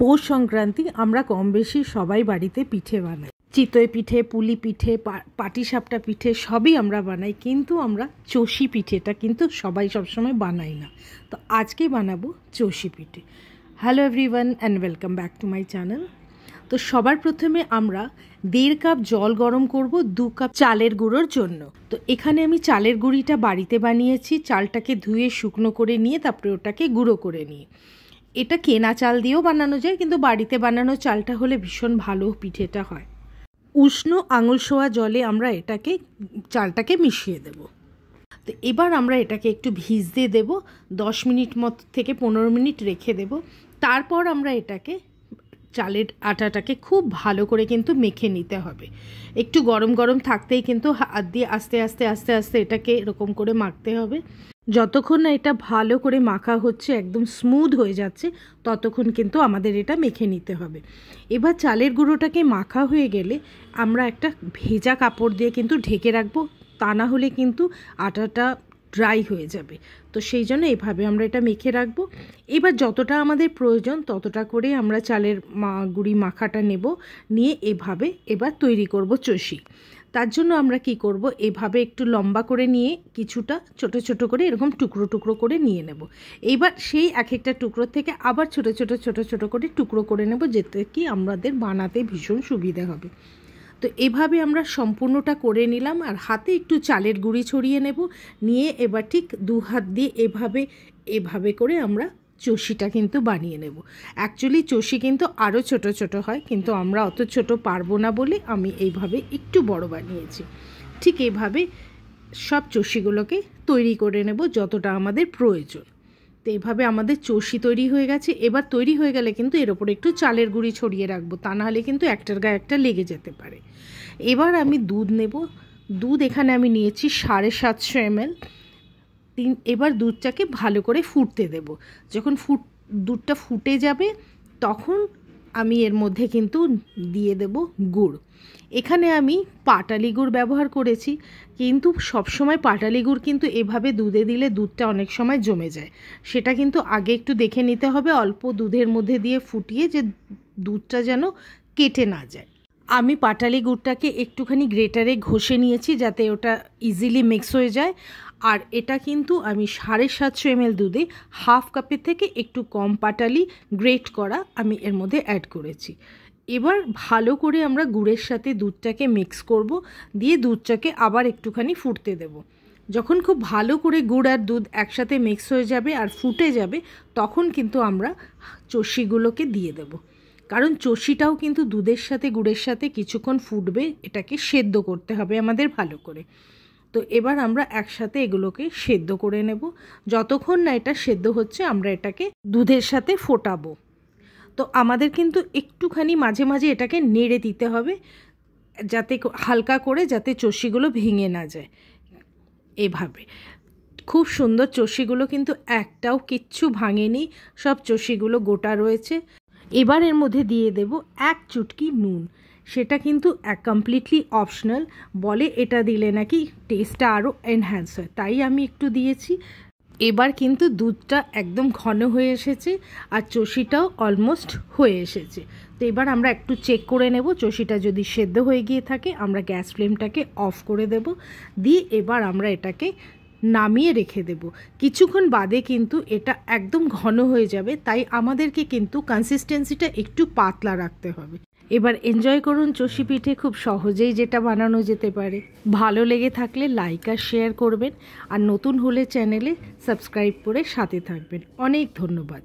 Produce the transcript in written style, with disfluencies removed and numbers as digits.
পৌষ সংক্রান্তি আমরা কম বেশি সবাই বাড়িতে পিঠে বানাই। চিতই পিঠে, পুলি পিঠে, পাটিসাপটা পিঠে সবই আমরা বানাই, কিন্তু আমরা চষি পিঠেটা কিন্তু সবাই সবসময় বানাই না। তো আজকে বানাবো চষি পিঠে। Hello everyone and welcome back to my channel. তো সবার প্রথমে আমরা 1.5 কাপ জল গরম করব 2 কাপ চালের গুঁড়োর জন্য। তো এখানে আমি চালের গুঁড়িটা বাড়িতে বানিয়েছি। চালটাকে ধুয়ে শুকনো করে নিয়ে তারপরে ওটাকে গুঁড়ো করে নিই। এটা কেনা চাল দিয়েও বানানো যায়, কিন্তু বাড়িতে বানানো চালটা হলে ভীষণ ভালো পিঠেটা হয়। উষ্ণ আঙুল সোয়া জলে আমরা চালটাকে মিশিয়ে দেব। তো এবার আমরা এটাকে একটু ভিজতে দেব, 10 মিনিট মতো থেকে 15 মিনিট রেখে দেব। তারপর আমরা চালের আটাটাকে খুব ভালো করে কিন্তু মেখে নিতে হবে। একটু গরম গরম থাকতেই কিন্তু হাত দিয়ে আস্তে আস্তে আস্তে আস্তে এটাকে এরকম করে মাখতে হবে। যতক্ষণ না এটা ভালো করে মাখা হচ্ছে, একদম স্মুথ হয়ে যাচ্ছে, ততক্ষণ কিন্তু আমাদের এটা মেখে নিতে হবে। এবার চালের গুঁড়োটাকে মাখা হয়ে গেলে আমরা একটা ভেজা কাপড় দিয়ে কিন্তু ঢেকে রাখবো, তা না হলে কিন্তু আটাটা ড্রাই হয়ে যাবে। তো সেই জন্য এভাবে আমরা এটা মেখে রাখবো। এবার যতটা আমাদের প্রয়োজন ততটা করে আমরা চালের গুঁড়ি মাখাটা নিয়ে এভাবে এবার তৈরি করব চষি। তার জন্য আমরা কি করব, এভাবে একটু লম্বা করে নিয়ে কিছুটা ছোট ছোট করে এরকম টুকরো টুকরো করে নিয়ে নেব। এইবার সেই এক একটা টুকরো থেকে আবার ছোট ছোট করে টুকরো করে নেব, যেতে কি আমাদের বানাতে ভীষণ সুবিধা হবে। তো এভাবে আমরা সম্পূর্ণটা করে নিলাম, আর হাতে একটু চালের গুঁড়ি ছড়িয়ে নিয়ে এবার ঠিক 2 হাত দিয়ে এভাবে করে আমরা চষিটা কিন্তু বানিয়ে নেব। অ্যাকচুয়ালি চষি কিন্তু আরও ছোট ছোট হয়, কিন্তু আমরা অত ছোট পারবো না বলে আমি এইভাবে একটু বড় বানিয়েছি। ঠিক এইভাবে সব চষিগুলোকে তৈরি করে নেব যতটা আমাদের প্রয়োজন। তো এইভাবে আমাদের চষি তৈরি হয়ে গেছে। এবার তৈরি হয়ে গেলে কিন্তু এর ওপরে একটু চালের গুঁড়ি ছড়িয়ে রাখবো, তা নাহলে কিন্তু একটার গায়ে একটা লেগে যেতে পারে। এবার আমি দুধ নেব। দুধ এখানে আমি নিয়েছি 750 ml। এবার দুধটাকে ভালো করে ফুটতে দেব। যখন দুধটা ফুটে যাবে তখন আমি এর মধ্যে কিন্তু দিয়ে দেব গুড়। এখানে আমি পাটালি গুড় ব্যবহার করেছি, কিন্তু সবসময় পাটালি গুড় কিন্তু এভাবে দুধে দিলে দুধটা অনেক সময় জমে যায়। সেটা কিন্তু আগে একটু দেখে নিতে হবে, অল্প দুধের মধ্যে দিয়ে ফুটিয়ে, যে দুধটা যেন কেটে না যায়। আমি পাটালি গুড়টাকে একটুখানি গ্রেটারে ঘষে নিয়েছি যাতে ওটা ইজিলি মিক্স হয়ে যায়। আর এটা কিন্তু আমি 750 ml দুধে 1/2 কাপের থেকে একটু কম পাটালি গ্রেট করা আমি এর মধ্যে অ্যাড করেছি। এবার ভালো করে আমরা গুড়ের সাথে দুধটাকে মিক্স করব, দিয়ে দুধটাকে আবার একটুখানি ফুটতে দেব। যখন খুব ভালো করে গুড় আর দুধ একসাথে মিক্স হয়ে যাবে আর ফুটে যাবে, তখন কিন্তু আমরা চষিগুলোকে দিয়ে দেব। কারণ চষিটাও কিন্তু দুধের সাথে গুড়ের সাথে কিছুক্ষণ ফুটবে, এটাকে সেদ্ধ করতে হবে আমাদের ভালো করে। তো এবার আমরা একসাথে এগুলোকে সেদ্ধ করে নেব। যতক্ষণ না এটা সেদ্ধ হচ্ছে আমরা এটাকে দুধের সাথে ফোটাবো। তো আমাদের কিন্তু একটুখানি মাঝে মাঝে এটাকে নেড়ে দিতে হবে, যাতে হালকা করে, যাতে চষিগুলো ভেঙে না যায়। এভাবে খুব সুন্দর চষিগুলো কিন্তু একটাও কিচ্ছু ভাঙেনি, সব চষিগুলো গোটা রয়েছে। এবার এর মধ্যে দিয়ে দেব 1 চুটকি নুন। সেটা কিন্তু কমপ্লিটলি অপশনাল, বলে এটা দিলে নাকি টেস্টটা আরও এনহ্যান্স হয়, তাই আমি একটু দিয়েছি। এবার কিন্তু দুধটা একদম ঘন হয়ে এসেছে আর চষিটাও অলমোস্ট হয়ে এসেছে। তো এবার আমরা একটু চেক করে নেব, চষিটা যদি সেদ্ধ হয়ে গিয়ে থাকে আমরা গ্যাস ফ্লেমটাকে অফ করে দেব। দিয়ে এবার আমরা এটাকে নামিয়ে রেখে দেব। কিছুক্ষণ বাদে কিন্তু এটা একদম ঘন হয়ে যাবে, তাই আমাদেরকে কিন্তু কনসিস্টেন্সিটা একটু পাতলা রাখতে হবে। এবার এনজয় করুন চষি পিঠে, খুব সহজেই যেটা বানানো যেতে পারে। ভালো লেগে থাকলে লাইক আর শেয়ার করবেন, আর নতুন হলে চ্যানেলে সাবস্ক্রাইব করে সাথে থাকবেন। অনেক ধন্যবাদ।